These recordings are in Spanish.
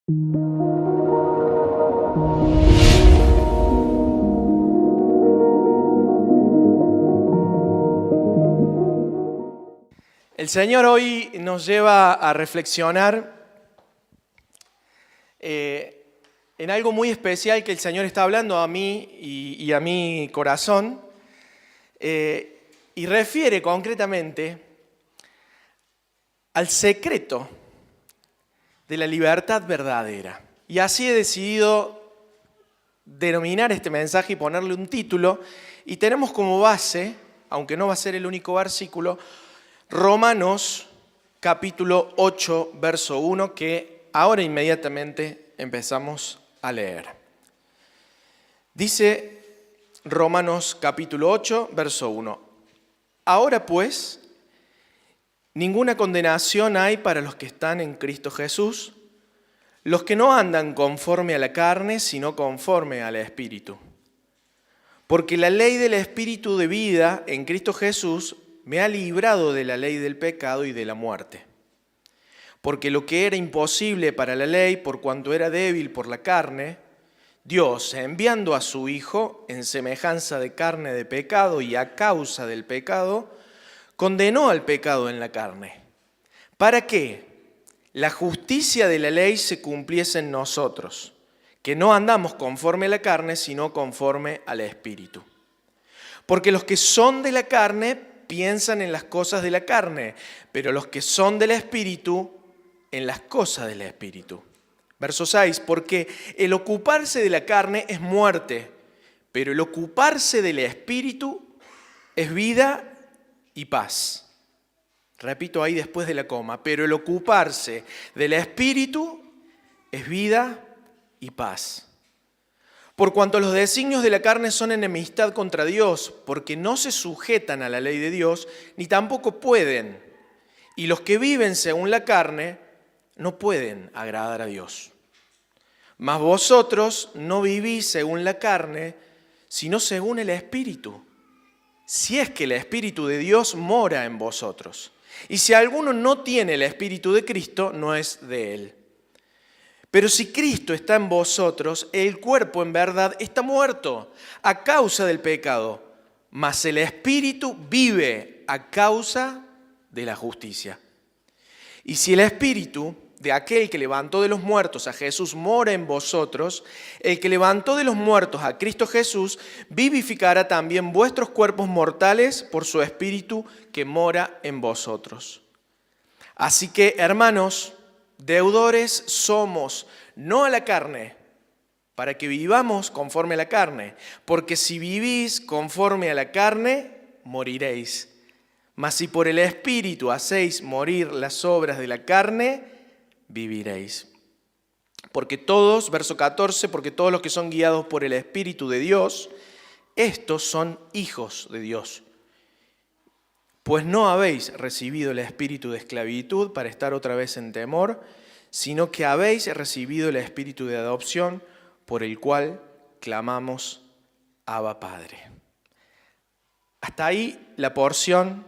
El Señor hoy nos lleva a reflexionar en algo muy especial que el Señor está hablando a mí y a mi corazón, y refiere concretamente al secreto de la libertad verdadera. Y así he decidido denominar este mensaje y ponerle un título, y tenemos como base, aunque no va a ser el único versículo, Romanos capítulo 8, verso 1, que ahora inmediatamente empezamos a leer. Dice Romanos capítulo 8, verso 1. Ahora pues, ninguna condenación hay para los que están en Cristo Jesús, los que no andan conforme a la carne, sino conforme al Espíritu. Porque la ley del Espíritu de vida en Cristo Jesús me ha librado de la ley del pecado y de la muerte. Porque lo que era imposible para la ley, por cuanto era débil por la carne, Dios, enviando a su Hijo en semejanza de carne de pecado y a causa del pecado, condenó al pecado en la carne. ¿Para qué? La justicia de la ley se cumpliese en nosotros, que no andamos conforme a la carne, sino conforme al Espíritu. Porque los que son de la carne piensan en las cosas de la carne, pero los que son del Espíritu, en las cosas del Espíritu. Verso 6, porque el ocuparse de la carne es muerte, pero el ocuparse del Espíritu es vida y paz. Repito ahí después de la coma, pero el ocuparse del Espíritu es vida y paz. Por cuanto los designios de la carne son enemistad contra Dios, porque no se sujetan a la ley de Dios, ni tampoco pueden. Y los que viven según la carne no pueden agradar a Dios. Mas vosotros no vivís según la carne, sino según el Espíritu, si es que el Espíritu de Dios mora en vosotros. Y si alguno no tiene el Espíritu de Cristo, no es de él. Pero si Cristo está en vosotros, el cuerpo en verdad está muerto a causa del pecado, mas el Espíritu vive a causa de la justicia. Y si el Espíritu de aquel que levantó de los muertos a Jesús mora en vosotros, el que levantó de los muertos a Cristo Jesús vivificará también vuestros cuerpos mortales por su Espíritu que mora en vosotros. Así que, hermanos, deudores somos, no a la carne, para que vivamos conforme a la carne, porque si vivís conforme a la carne, moriréis. Mas si por el Espíritu hacéis morir las obras de la carne, viviréis. Porque todos, verso 14, porque todos los que son guiados por el Espíritu de Dios, estos son hijos de Dios. Pues no habéis recibido el espíritu de esclavitud para estar otra vez en temor, sino que habéis recibido el espíritu de adopción por el cual clamamos Abba Padre. Hasta ahí la porción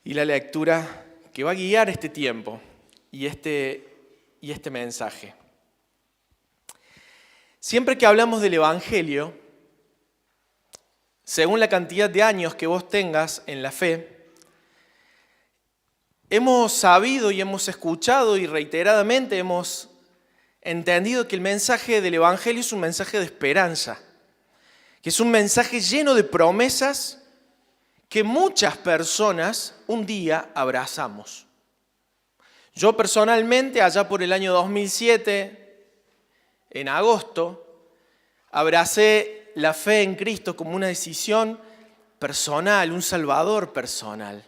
y la lectura que va a guiar este tiempo y este mensaje. Siempre que hablamos del Evangelio, según la cantidad de años que vos tengas en la fe, hemos sabido y hemos escuchado y reiteradamente hemos entendido que el mensaje del Evangelio es un mensaje de esperanza, que es un mensaje lleno de promesas que muchas personas un día abrazamos. Yo personalmente, allá por el año 2007, en agosto, abracé la fe en Cristo como una decisión personal, un salvador personal.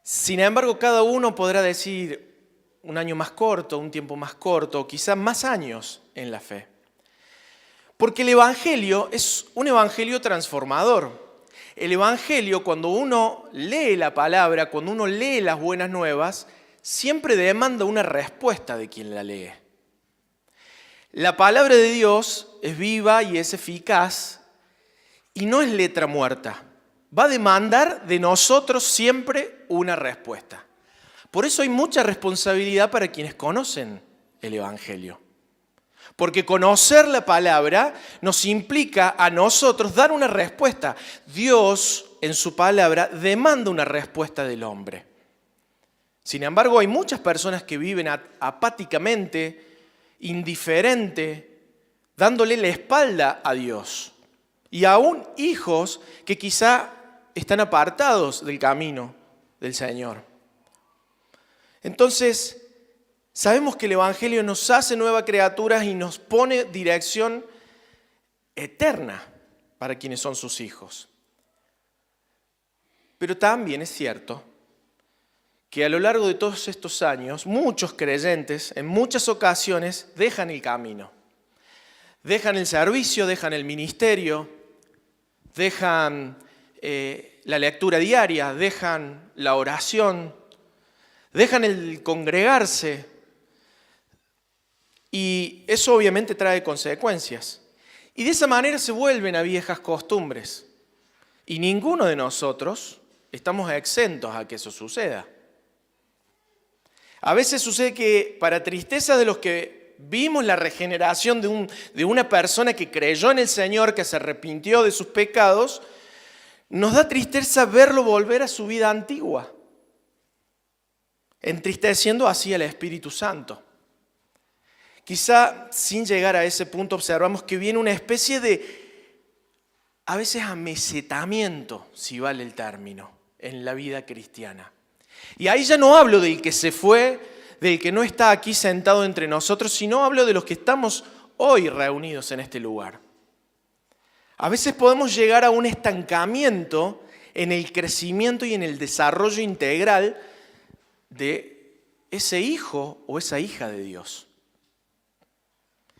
Sin embargo, cada uno podrá decir un año más corto, un tiempo más corto, o quizás más años en la fe. Porque el Evangelio es un Evangelio transformador. El Evangelio, cuando uno lee la palabra, cuando uno lee las buenas nuevas, siempre demanda una respuesta de quien la lee. La palabra de Dios es viva y es eficaz y no es letra muerta. Va a demandar de nosotros siempre una respuesta. Por eso hay mucha responsabilidad para quienes conocen el Evangelio. Porque conocer la palabra nos implica a nosotros dar una respuesta. Dios, en su palabra, demanda una respuesta del hombre. Sin embargo, hay muchas personas que viven apáticamente, indiferente, dándole la espalda a Dios. Y aún hijos que quizá están apartados del camino del Señor. Entonces, sabemos que el Evangelio nos hace nuevas criaturas y nos pone dirección eterna para quienes son sus hijos. Pero también es cierto que a lo largo de todos estos años, muchos creyentes en muchas ocasiones dejan el camino. Dejan el servicio, dejan el ministerio, dejan la lectura diaria, dejan la oración, dejan el congregarse. Y eso obviamente trae consecuencias. Y de esa manera se vuelven a viejas costumbres. Y ninguno de nosotros estamos exentos a que eso suceda. A veces sucede que, para tristeza de los que vimos la regeneración de una persona que creyó en el Señor, que se arrepintió de sus pecados, nos da tristeza verlo volver a su vida antigua, entristeciendo así al Espíritu Santo. Quizá sin llegar a ese punto observamos que viene una especie de, a veces, amesetamiento, si vale el término, en la vida cristiana. Y ahí ya no hablo del que se fue, del que no está aquí sentado entre nosotros, sino hablo de los que estamos hoy reunidos en este lugar. A veces podemos llegar a un estancamiento en el crecimiento y en el desarrollo integral de ese hijo o esa hija de Dios.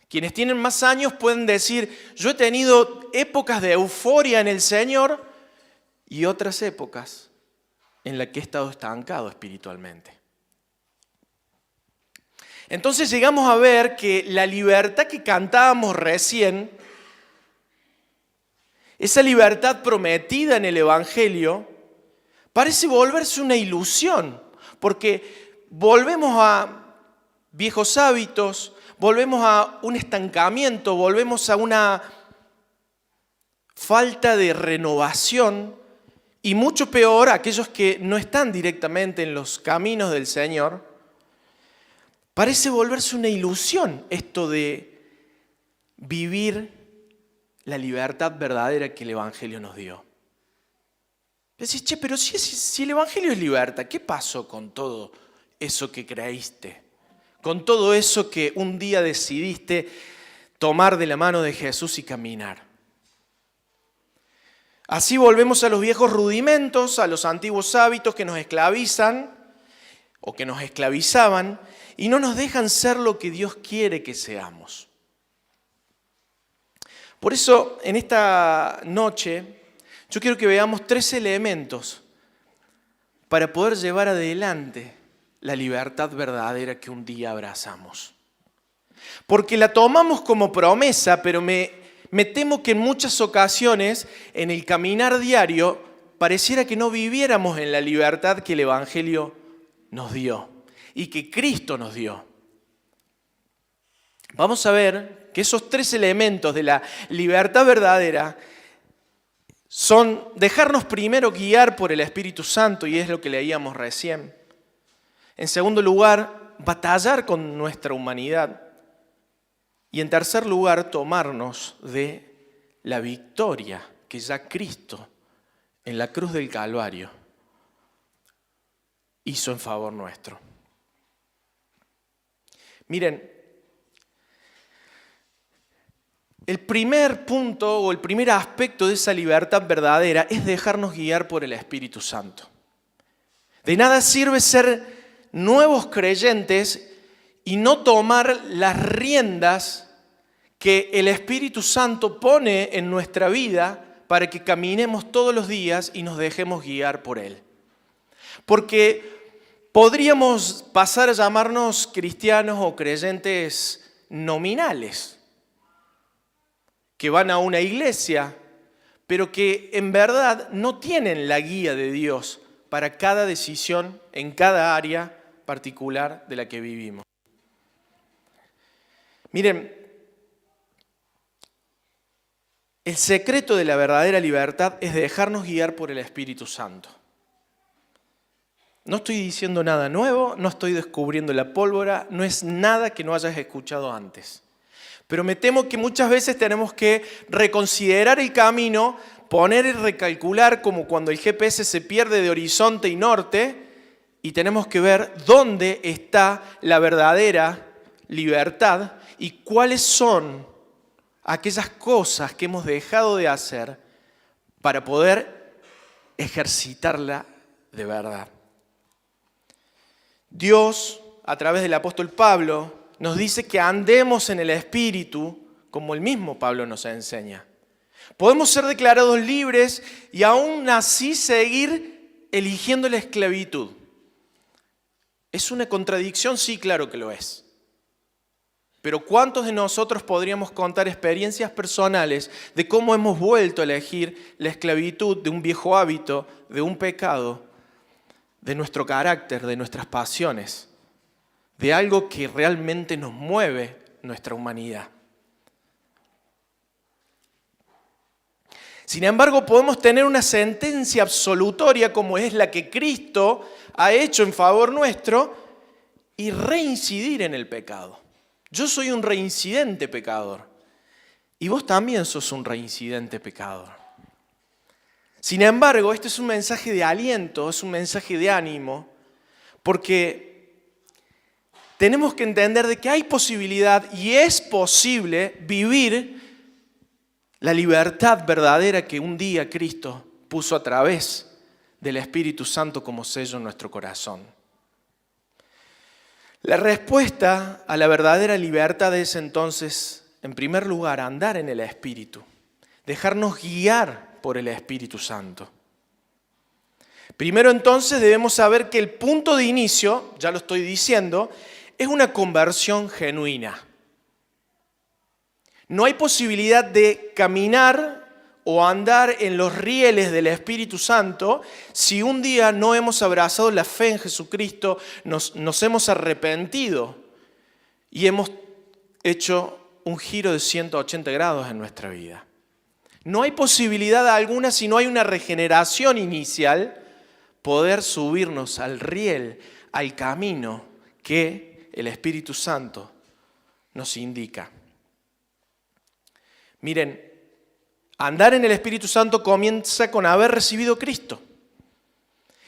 Quienes tienen más años pueden decir, yo he tenido épocas de euforia en el Señor y otras épocas en las que he estado estancado espiritualmente. Entonces llegamos a ver que la libertad que cantábamos recién, esa libertad prometida en el Evangelio, parece volverse una ilusión, porque volvemos a viejos hábitos, volvemos a un estancamiento, volvemos a una falta de renovación, y mucho peor aquellos que no están directamente en los caminos del Señor. Parece volverse una ilusión esto de vivir la libertad verdadera que el Evangelio nos dio. Decís, pero si el Evangelio es libertad, ¿qué pasó con todo eso que creíste? Con todo eso que un día decidiste tomar de la mano de Jesús y caminar. Así volvemos a los viejos rudimentos, a los antiguos hábitos que nos esclavizan o que nos esclavizaban y no nos dejan ser lo que Dios quiere que seamos. Por eso, en esta noche, yo quiero que veamos 3 elementos para poder llevar adelante la libertad verdadera que un día abrazamos. Porque la tomamos como promesa, pero me temo que en muchas ocasiones, en el caminar diario, pareciera que no viviéramos en la libertad que el Evangelio nos dio y que Cristo nos dio. Vamos a ver que esos 3 elementos de la libertad verdadera son dejarnos primero guiar por el Espíritu Santo, y es lo que leíamos recién. En segundo lugar, batallar con nuestra humanidad. Y en tercer lugar, tomarnos de la victoria que ya Cristo en la cruz del Calvario hizo en favor nuestro. Miren, el primer punto o el primer aspecto de esa libertad verdadera es dejarnos guiar por el Espíritu Santo. De nada sirve ser nuevos creyentes y no tomar las riendas que el Espíritu Santo pone en nuestra vida para que caminemos todos los días y nos dejemos guiar por Él. Porque podríamos pasar a llamarnos cristianos o creyentes nominales, que van a una iglesia, pero que en verdad no tienen la guía de Dios para cada decisión en cada área particular de la que vivimos. Miren, el secreto de la verdadera libertad es dejarnos guiar por el Espíritu Santo. No estoy diciendo nada nuevo, no estoy descubriendo la pólvora, no es nada que no hayas escuchado antes. Pero me temo que muchas veces tenemos que reconsiderar el camino, poner y recalcular como cuando el GPS se pierde de horizonte y norte y tenemos que ver dónde está la verdadera libertad y cuáles son aquellas cosas que hemos dejado de hacer para poder ejercitarla de verdad. Dios, a través del apóstol Pablo, nos dice que andemos en el Espíritu, como el mismo Pablo nos enseña. Podemos ser declarados libres y aún así seguir eligiendo la esclavitud. ¿Es una contradicción? Sí, claro que lo es. Pero ¿cuántos de nosotros podríamos contar experiencias personales de cómo hemos vuelto a elegir la esclavitud de un viejo hábito, de un pecado, de nuestro carácter, de nuestras pasiones, de algo que realmente nos mueve nuestra humanidad? Sin embargo, podemos tener una sentencia absolutoria como es la que Cristo ha hecho en favor nuestro y reincidir en el pecado. Yo soy un reincidente pecador y vos también sos un reincidente pecador. Sin embargo, este es un mensaje de aliento, es un mensaje de ánimo, porque tenemos que entender de que hay posibilidad y es posible vivir la libertad verdadera que un día Cristo puso a través del Espíritu Santo como sello en nuestro corazón. La respuesta a la verdadera libertad es entonces, en primer lugar, andar en el Espíritu, dejarnos guiar por el Espíritu Santo. Primero entonces debemos saber que el punto de inicio, ya lo estoy diciendo, es una conversión genuina. No hay posibilidad de caminar o andar en los rieles del Espíritu Santo si un día no hemos abrazado la fe en Jesucristo, nos hemos arrepentido y hemos hecho un giro de 180 grados en nuestra vida. No hay posibilidad alguna si no hay una regeneración inicial poder subirnos al riel, al camino que el Espíritu Santo nos indica. Miren, andar en el Espíritu Santo comienza con haber recibido a Cristo.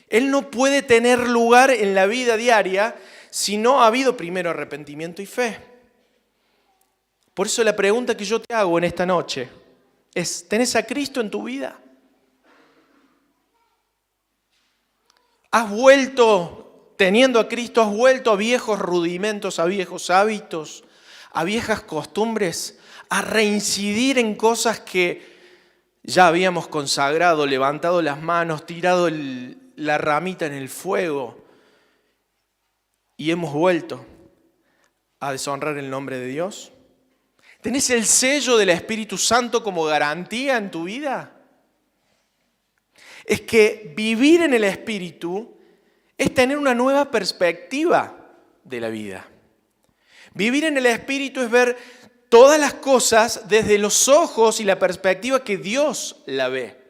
Él no puede tener lugar en la vida diaria si no ha habido primero arrepentimiento y fe. Por eso la pregunta que yo te hago en esta noche es, ¿tenés a Cristo en tu vida? ¿Has vuelto, teniendo a Cristo, has vuelto a viejos rudimentos, a viejos hábitos, a viejas costumbres, a reincidir en cosas que ya habíamos consagrado, levantado las manos, tirado la ramita en el fuego y hemos vuelto a deshonrar el nombre de Dios? ¿Tenés el sello del Espíritu Santo como garantía en tu vida? Es que vivir en el Espíritu es tener una nueva perspectiva de la vida. Vivir en el Espíritu es ver todas las cosas desde los ojos y la perspectiva que Dios la ve.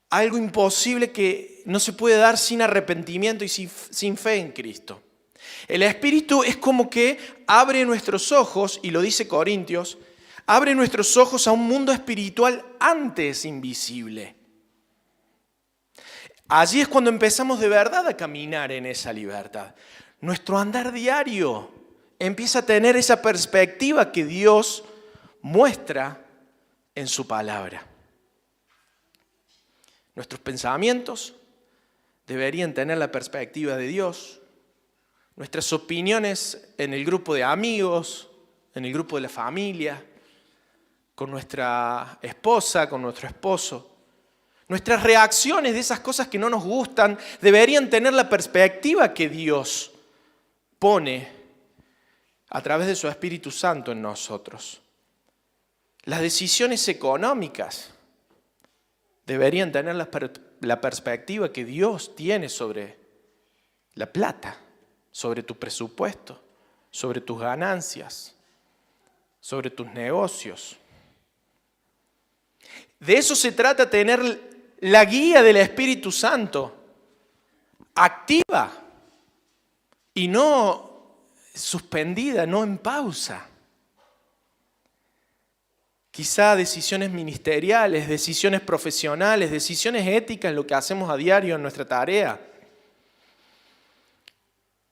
Algo imposible que no se puede dar sin arrepentimiento y sin fe en Cristo. El Espíritu es como que abre nuestros ojos, y lo dice Corintios, abre nuestros ojos a un mundo espiritual antes invisible. Allí es cuando empezamos de verdad a caminar en esa libertad. Nuestro andar diario empieza a tener esa perspectiva que Dios muestra en su palabra. Nuestros pensamientos deberían tener la perspectiva de Dios. Nuestras opiniones en el grupo de amigos, en el grupo de la familia, con nuestra esposa, con nuestro esposo. Nuestras reacciones de esas cosas que no nos gustan deberían tener la perspectiva que Dios pone a través de su Espíritu Santo en nosotros. Las decisiones económicas deberían tener la perspectiva que Dios tiene sobre la plata, sobre tu presupuesto, sobre tus ganancias, sobre tus negocios. De eso se trata, tener la guía del Espíritu Santo activa y no suspendida, no en pausa. Quizá decisiones ministeriales, decisiones profesionales, decisiones éticas, lo que hacemos a diario en nuestra tarea.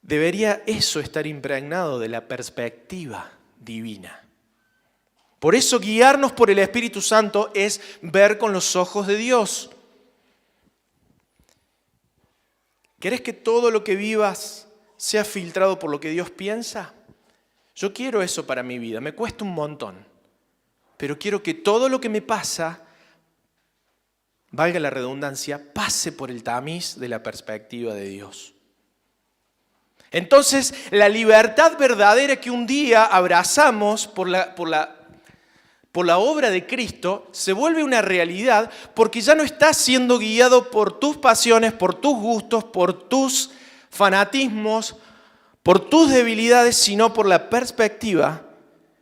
Debería eso estar impregnado de la perspectiva divina. Por eso guiarnos por el Espíritu Santo es ver con los ojos de Dios. ¿Querés que todo lo que vivas sea filtrado por lo que Dios piensa? Yo quiero eso para mi vida, me cuesta un montón. Pero quiero que todo lo que me pasa, valga la redundancia, pase por el tamiz de la perspectiva de Dios. Entonces, la libertad verdadera que un día abrazamos por la obra de Cristo se vuelve una realidad porque ya no estás siendo guiado por tus pasiones, por tus gustos, por tus fanatismos, por tus debilidades, sino por la perspectiva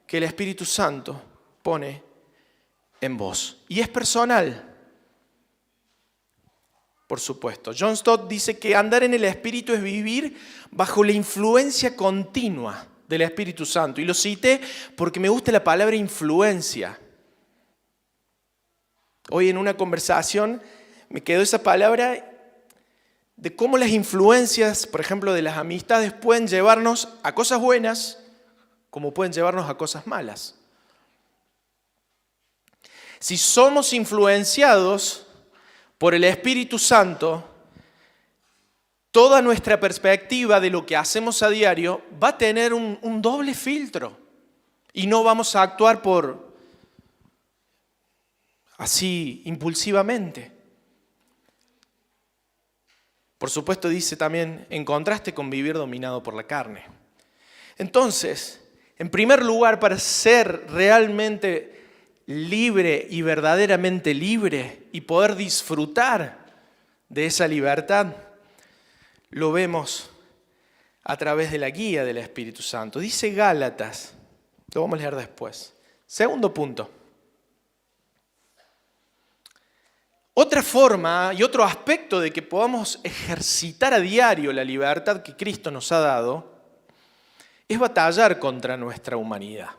que el Espíritu Santo pone en vos. Y es personal. Por supuesto. John Stott dice que andar en el Espíritu es vivir bajo la influencia continua del Espíritu Santo. Y lo cité porque me gusta la palabra influencia. Hoy en una conversación me quedó esa palabra de cómo las influencias, por ejemplo, de las amistades pueden llevarnos a cosas buenas como pueden llevarnos a cosas malas. Si somos influenciados por el Espíritu Santo, toda nuestra perspectiva de lo que hacemos a diario va a tener un doble filtro y no vamos a actuar así impulsivamente. Por supuesto, dice también, en contraste con vivir dominado por la carne. Entonces, en primer lugar, para ser realmente libre y verdaderamente libre y poder disfrutar de esa libertad, lo vemos a través de la guía del Espíritu Santo. Dice Gálatas, lo vamos a leer después. Segundo punto. Otra forma y otro aspecto de que podamos ejercitar a diario la libertad que Cristo nos ha dado es batallar contra nuestra humanidad.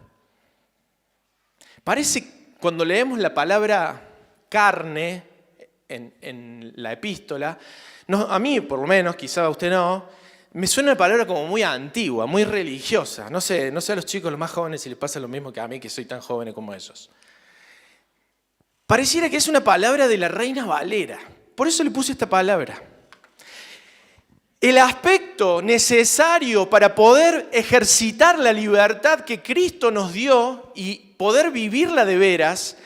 Parece, cuando leemos la palabra carne en la epístola, a mí por lo menos, quizá a usted no, me suena una palabra como muy antigua, muy religiosa. No sé a los chicos, los más jóvenes, si les pasa lo mismo que a mí, que soy tan joven como ellos. Pareciera que es una palabra de la Reina Valera. Por eso le puse esta palabra. El aspecto necesario para poder ejercitar la libertad que Cristo nos dio y poder vivirla de veras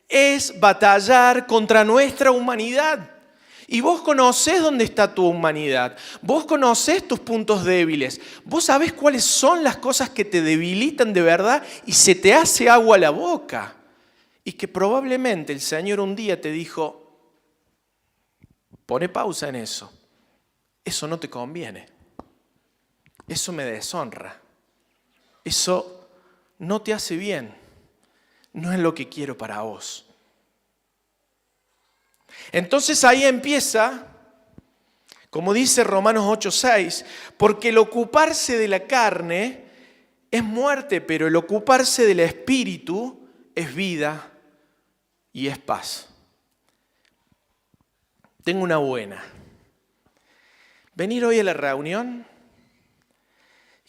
es batallar contra nuestra humanidad. Y vos conocés dónde está tu humanidad, vos conocés tus puntos débiles, vos sabés cuáles son las cosas que te debilitan de verdad y se te hace agua a la boca. Y que probablemente el Señor un día te dijo, pone pausa en eso. Eso no te conviene. Eso me deshonra. Eso no te hace bien. No es lo que quiero para vos. Entonces ahí empieza, como dice Romanos 8:6, porque el ocuparse de la carne es muerte, pero el ocuparse del Espíritu es vida y es paz. Tengo una buena. Venir hoy a la reunión,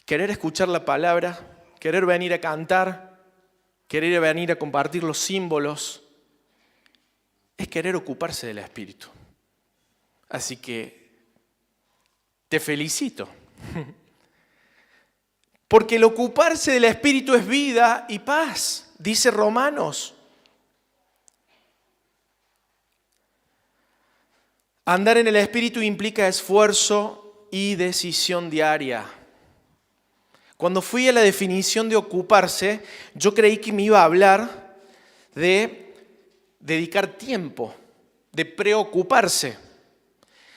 querer escuchar la palabra, querer venir a cantar, querer venir a compartir los símbolos, es querer ocuparse del Espíritu. Así que te felicito. Porque el ocuparse del Espíritu es vida y paz, dice Romanos. Andar en el Espíritu implica esfuerzo y decisión diaria. Cuando fui a la definición de ocuparse, yo creí que me iba a hablar de dedicar tiempo, de preocuparse.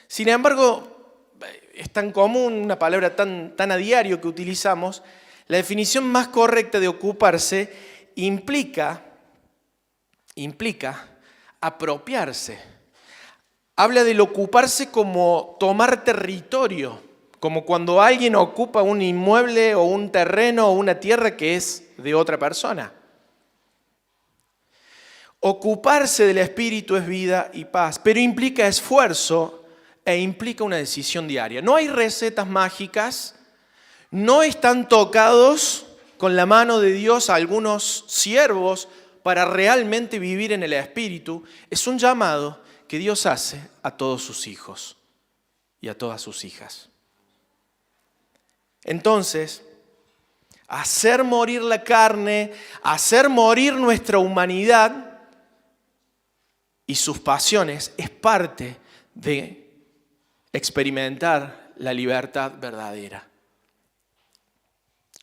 Sin embargo, es tan común, una palabra tan a diario que utilizamos, la definición más correcta de ocuparse implica apropiarse. Habla del ocuparse como tomar territorio, como cuando alguien ocupa un inmueble o un terreno o una tierra que es de otra persona. Ocuparse del Espíritu es vida y paz, pero implica esfuerzo e implica una decisión diaria. No hay recetas mágicas, no están tocados con la mano de Dios algunos siervos para realmente vivir en el Espíritu. Es un llamado que Dios hace a todos sus hijos y a todas sus hijas. Entonces, hacer morir la carne, hacer morir nuestra humanidad y sus pasiones es parte de experimentar la libertad verdadera.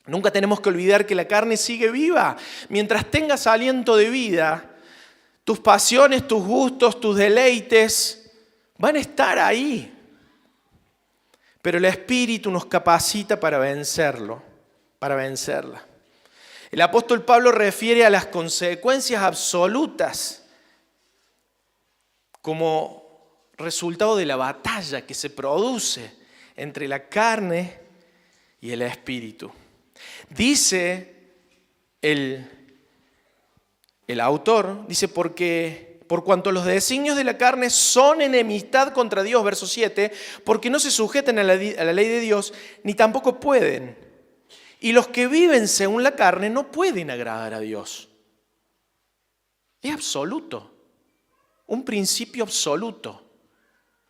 Nunca tenemos que olvidar que la carne sigue viva. Mientras tengas aliento de vida, tus pasiones, tus gustos, tus deleites van a estar ahí. Pero el Espíritu nos capacita para vencerlo, para vencerla. El apóstol Pablo refiere a las consecuencias absolutas como resultado de la batalla que se produce entre la carne y el Espíritu. Dice el autor, dice, porque por cuanto los designios de la carne son enemistad contra Dios, verso 7, porque no se sujetan a la ley de Dios, ni tampoco pueden. Y los que viven según la carne no pueden agradar a Dios. Es absoluto, un principio absoluto.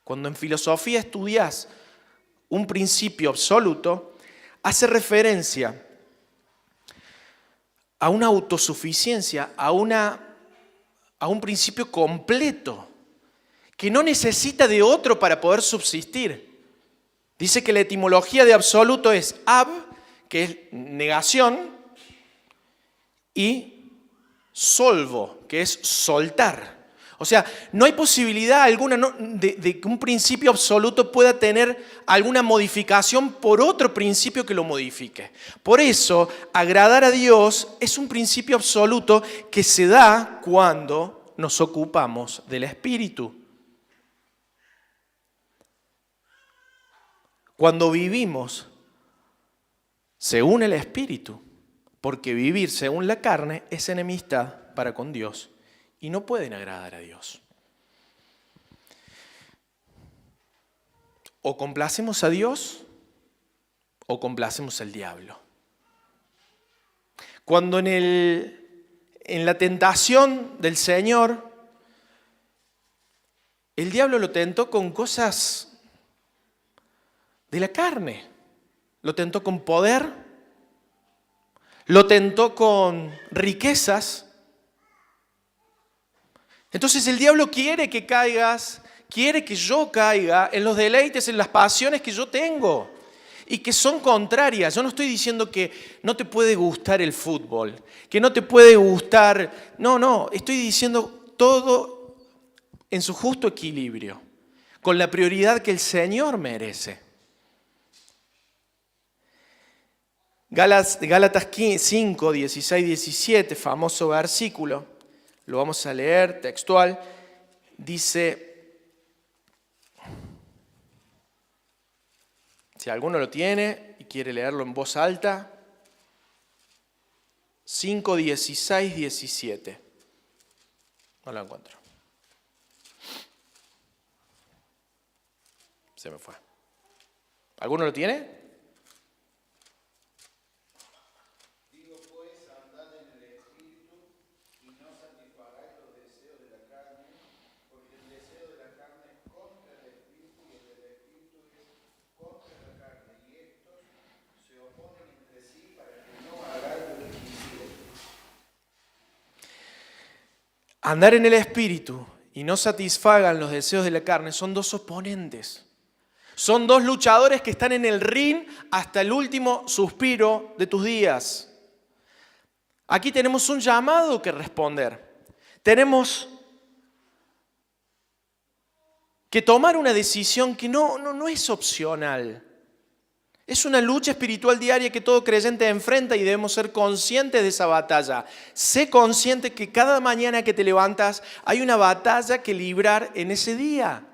Cuando en filosofía estudias un principio absoluto, hace referencia a una autosuficiencia, a un principio completo, que no necesita de otro para poder subsistir. Dice que la etimología de absoluto es ab, que es negación, y solvo, que es soltar. O sea, no hay posibilidad alguna de que un principio absoluto pueda tener alguna modificación por otro principio que lo modifique. Por eso, agradar a Dios es un principio absoluto que se da cuando nos ocupamos del Espíritu. Cuando vivimos según el Espíritu, porque vivir según la carne es enemistad para con Dios. Y no pueden agradar a Dios. O complacemos a Dios o complacemos al diablo. Cuando en la tentación del Señor, el diablo lo tentó con cosas de la carne. Lo tentó con poder, lo tentó con riquezas. Entonces el diablo quiere que caigas, quiere que yo caiga en los deleites, en las pasiones que yo tengo y que son contrarias. Yo no estoy diciendo que no te puede gustar el fútbol, que no te puede gustar. No, estoy diciendo todo en su justo equilibrio, con la prioridad que el Señor merece. Gálatas 5, 16, 17, famoso versículo. Lo vamos a leer textual. Dice, si alguno lo tiene y quiere leerlo en voz alta, 5, 16, 17. No lo encuentro. Se me fue. ¿Alguno lo tiene? Andar en el Espíritu y no satisfagan los deseos de la carne son dos oponentes. Son dos luchadores que están en el ring hasta el último suspiro de tus días. Aquí tenemos un llamado que responder. Tenemos que tomar una decisión que no es opcional. Es una lucha espiritual diaria que todo creyente enfrenta y debemos ser conscientes de esa batalla. Sé consciente que cada mañana que te levantas hay una batalla que librar en ese día.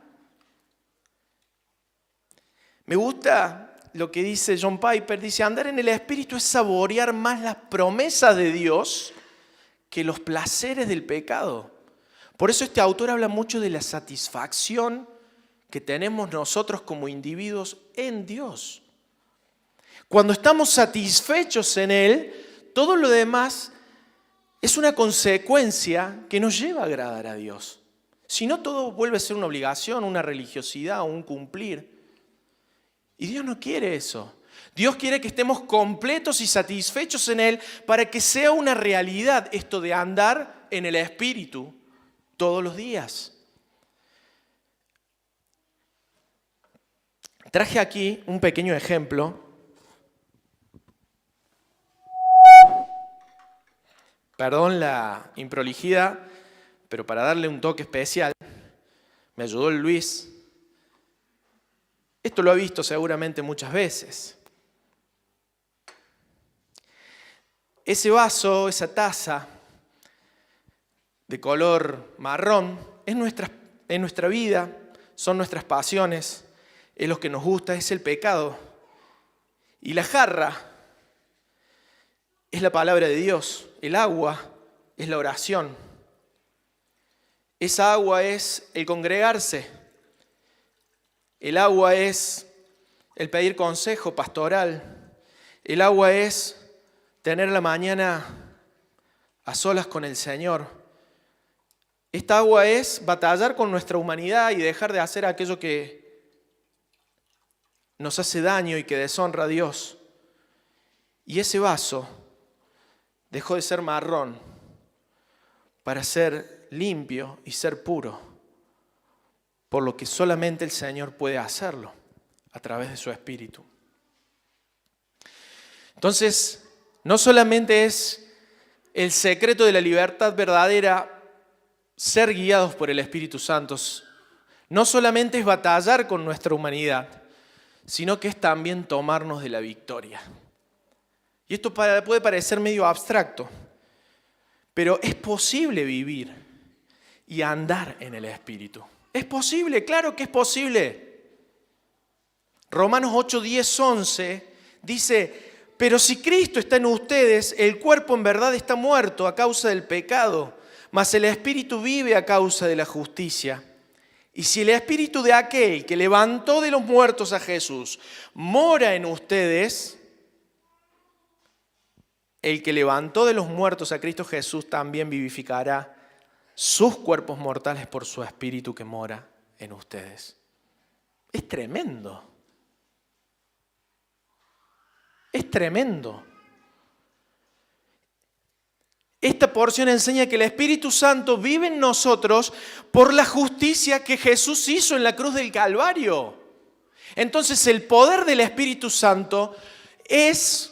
Me gusta lo que dice John Piper. Dice, andar en el Espíritu es saborear más las promesas de Dios que los placeres del pecado. Por eso este autor habla mucho de la satisfacción que tenemos nosotros como individuos en Dios. Cuando estamos satisfechos en Él, todo lo demás es una consecuencia que nos lleva a agradar a Dios. Si no, todo vuelve a ser una obligación, una religiosidad, un cumplir. Y Dios no quiere eso. Dios quiere que estemos completos y satisfechos en Él para que sea una realidad esto de andar en el Espíritu todos los días. Traje aquí un pequeño ejemplo. Perdón la improlijidad, pero para darle un toque especial, me ayudó el Luis. Esto lo ha visto seguramente muchas veces. Ese vaso, esa taza de color marrón, es nuestra vida, son nuestras pasiones, es lo que nos gusta, es el pecado. Y la jarra es la palabra de Dios, el agua es la oración. Esa agua es el congregarse, el agua es el pedir consejo pastoral, el agua es tener la mañana a solas con el Señor. Esta agua es batallar con nuestra humanidad y dejar de hacer aquello que nos hace daño y que deshonra a Dios. Y ese vaso dejó de ser marrón para ser limpio y ser puro, por lo que solamente el Señor puede hacerlo a través de su Espíritu. Entonces, no solamente es el secreto de la libertad verdadera ser guiados por el Espíritu Santo, no solamente es batallar con nuestra humanidad, sino que es también tomarnos de la victoria. Y esto puede parecer medio abstracto, pero es posible vivir y andar en el Espíritu. Es posible, claro que es posible. Romanos 8, 10, 11 dice, pero si Cristo está en ustedes, el cuerpo en verdad está muerto a causa del pecado, mas el Espíritu vive a causa de la justicia. Y si el Espíritu de aquel que levantó de los muertos a Jesús mora en ustedes, el que levantó de los muertos a Cristo Jesús también vivificará sus cuerpos mortales por su Espíritu que mora en ustedes. Es tremendo. Es tremendo. Esta porción enseña que el Espíritu Santo vive en nosotros por la justicia que Jesús hizo en la cruz del Calvario. Entonces el poder del Espíritu Santo es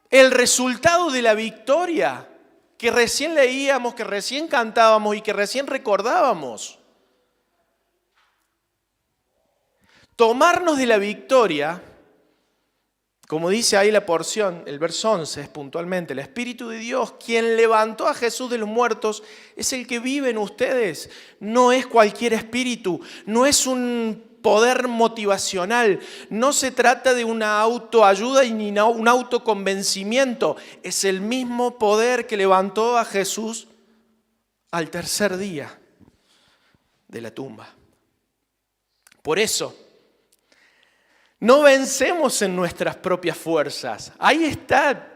el resultado de la victoria que recién leíamos, que recién cantábamos y que recién recordábamos. Tomarnos de la victoria, como dice ahí la porción, el verso 11 es puntualmente, el Espíritu de Dios, quien levantó a Jesús de los muertos, es el que vive en ustedes. No es cualquier espíritu, no es un poder motivacional, no se trata de una autoayuda ni un autoconvencimiento. Es el mismo poder que levantó a Jesús al tercer día de la tumba. Por eso, no vencemos en nuestras propias fuerzas. Ahí está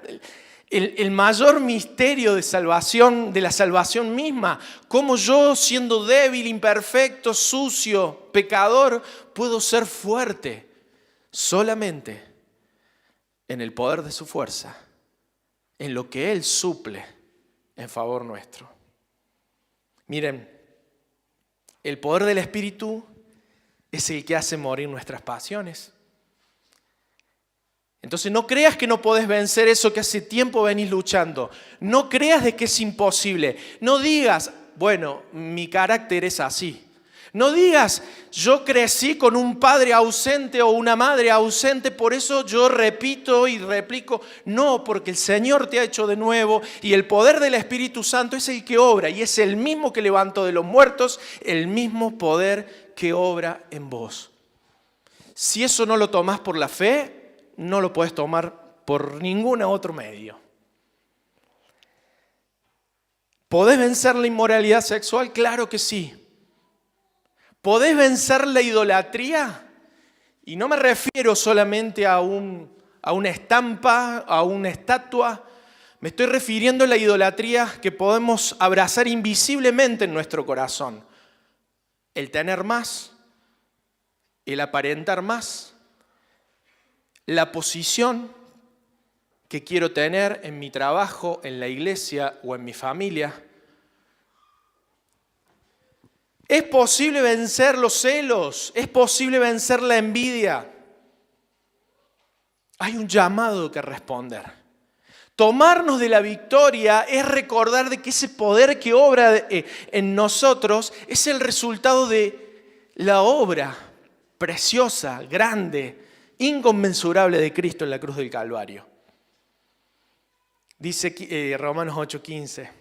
el mayor misterio de salvación, de la salvación misma. Cómo yo, siendo débil, imperfecto, sucio, pecador, puedo ser fuerte solamente en el poder de su fuerza, en lo que Él suple en favor nuestro. Miren, el poder del Espíritu es el que hace morir nuestras pasiones. Entonces no creas que no podés vencer eso que hace tiempo venís luchando. No creas de que es imposible. No digas, bueno, mi carácter es así. No digas, yo crecí con un padre ausente o una madre ausente, por eso yo repito y replico. No, porque el Señor te ha hecho de nuevo y el poder del Espíritu Santo es el que obra y es el mismo que levantó de los muertos, el mismo poder que obra en vos. Si eso no lo tomás por la fe, no lo podés tomar por ningún otro medio. ¿Podés vencer la inmoralidad sexual? Claro que sí. ¿Podés vencer la idolatría? Y no me refiero solamente a una estampa, a una estatua. Me estoy refiriendo a la idolatría que podemos abrazar invisiblemente en nuestro corazón. El tener más, el aparentar más, la posición que quiero tener en mi trabajo, en la iglesia o en mi familia. Es posible vencer los celos, es posible vencer la envidia. Hay un llamado que responder. Tomarnos de la victoria es recordar de que ese poder que obra en nosotros es el resultado de la obra preciosa, grande, inconmensurable de Cristo en la cruz del Calvario. Dice Romanos 8:15.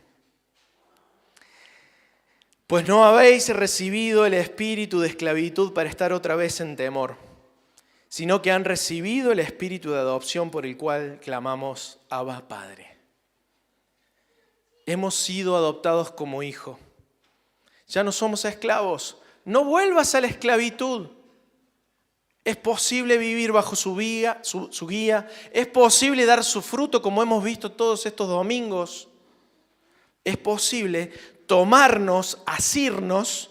Pues no habéis recibido el espíritu de esclavitud para estar otra vez en temor, sino que han recibido el espíritu de adopción por el cual clamamos, Abba, Padre. Hemos sido adoptados como hijos. Ya no somos esclavos. No vuelvas a la esclavitud. Es posible vivir bajo su guía. Es posible dar su fruto como hemos visto todos estos domingos. Es posible tomarnos, asirnos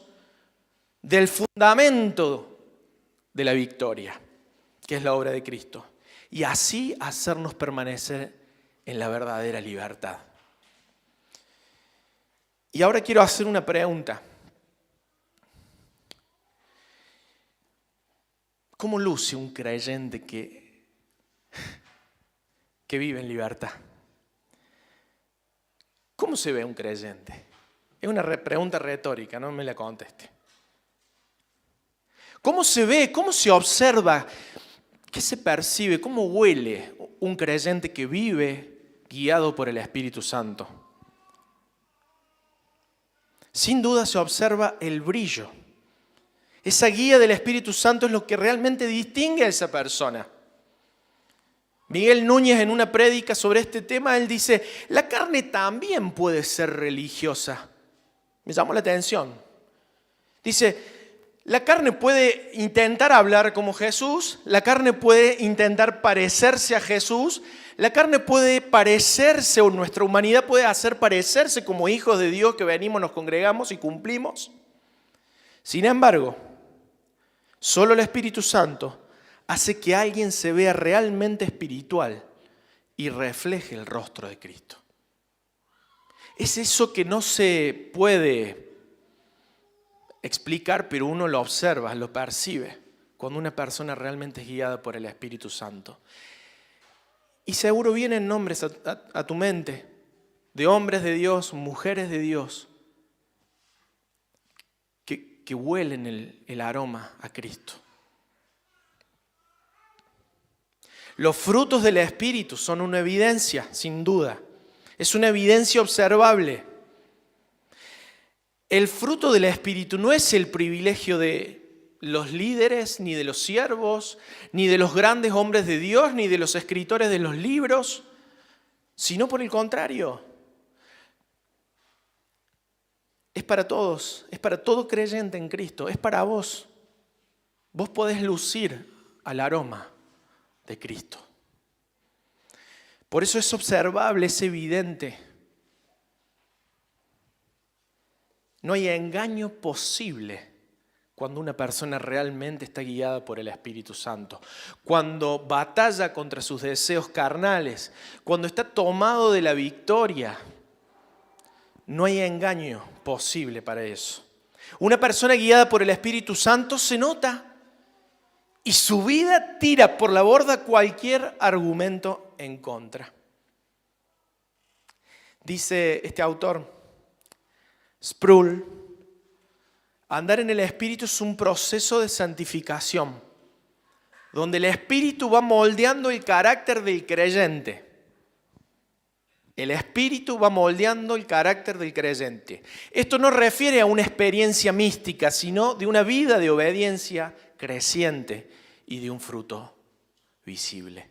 del fundamento de la victoria, que es la obra de Cristo, y así hacernos permanecer en la verdadera libertad. Y ahora quiero hacer una pregunta. ¿Cómo luce un creyente que vive en libertad? ¿Cómo se ve un creyente? Es una pregunta retórica, no me la conteste. ¿Cómo se ve? ¿Cómo se observa? ¿Qué se percibe? ¿Cómo huele un creyente que vive guiado por el Espíritu Santo? Sin duda se observa el brillo. Esa guía del Espíritu Santo es lo que realmente distingue a esa persona. Miguel Núñez, en una prédica sobre este tema, él dice, la carne también puede ser religiosa. Me llamó la atención. Dice, la carne puede intentar hablar como Jesús, la carne puede intentar parecerse a Jesús, la carne puede parecerse, o nuestra humanidad puede hacer parecerse como hijos de Dios que venimos, nos congregamos y cumplimos. Sin embargo, solo el Espíritu Santo hace que alguien se vea realmente espiritual y refleje el rostro de Cristo. Es eso que no se puede explicar, pero uno lo observa, lo percibe, cuando una persona realmente es guiada por el Espíritu Santo. Y seguro vienen nombres a tu mente de hombres de Dios, mujeres de Dios, que huelen el aroma a Cristo. Los frutos del Espíritu son una evidencia, sin duda. Es una evidencia observable. El fruto del Espíritu no es el privilegio de los líderes, ni de los siervos, ni de los grandes hombres de Dios, ni de los escritores de los libros, sino por el contrario. Es para todos, es para todo creyente en Cristo, es para vos. Vos podés lucir al aroma de Cristo. Por eso es observable, es evidente. No hay engaño posible cuando una persona realmente está guiada por el Espíritu Santo. Cuando batalla contra sus deseos carnales, cuando está tomado de la victoria, no hay engaño posible para eso. Una persona guiada por el Espíritu Santo se nota y su vida tira por la borda cualquier argumento en contra. Dice este autor, Sproul, Andar en el Espíritu es un proceso de santificación, donde el Espíritu va moldeando el carácter del creyente. El Espíritu va moldeando el carácter del creyente. Esto no refiere a una experiencia mística, sino de una vida de obediencia creciente y de un fruto visible.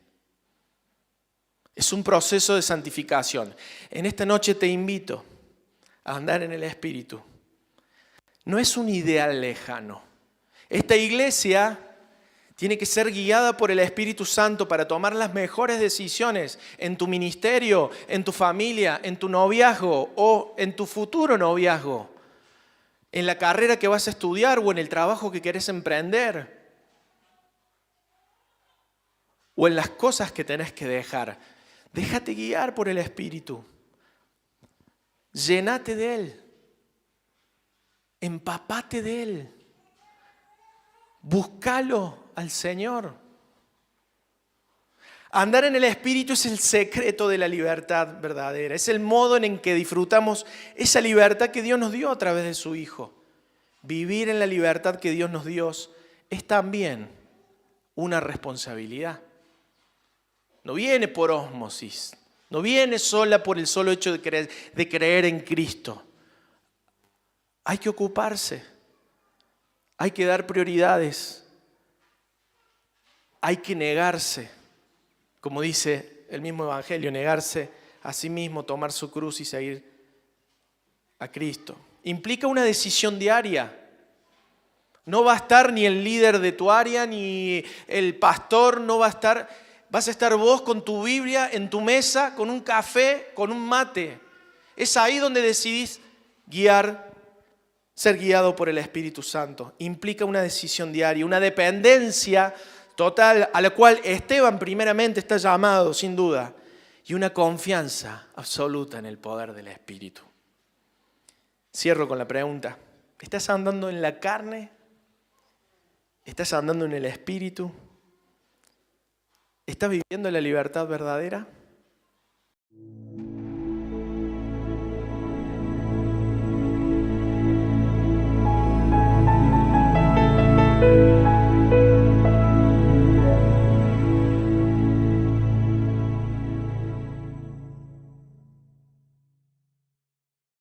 Es un proceso de santificación. En esta noche te invito a andar en el Espíritu. No es un ideal lejano. Esta iglesia tiene que ser guiada por el Espíritu Santo para tomar las mejores decisiones en tu ministerio, en tu familia, en tu noviazgo o en tu futuro noviazgo, en la carrera que vas a estudiar o en el trabajo que querés emprender o en las cosas que tenés que dejar. Déjate guiar por el Espíritu. Llénate de Él. Empapate de Él. Búscalo al Señor. Andar en el Espíritu es el secreto de la libertad verdadera. Es el modo en que disfrutamos esa libertad que Dios nos dio a través de su Hijo. Vivir en la libertad que Dios nos dio es también una responsabilidad. No viene por ósmosis, no viene sola por el solo hecho de creer en Cristo. Hay que ocuparse, hay que dar prioridades, hay que negarse, como dice el mismo Evangelio, negarse a sí mismo, tomar su cruz y seguir a Cristo. Implica una decisión diaria. No va a estar ni el líder de tu área, ni el pastor, no va a estar. Vas a estar vos con tu Biblia en tu mesa, con un café, con un mate. Es ahí donde decidís ser guiado por el Espíritu Santo. Implica una decisión diaria, una dependencia total a la cual Esteban primeramente está llamado, sin duda, y una confianza absoluta en el poder del Espíritu. Cierro con la pregunta: ¿estás andando en la carne? ¿Estás andando en el Espíritu? ¿Estás viviendo la libertad verdadera?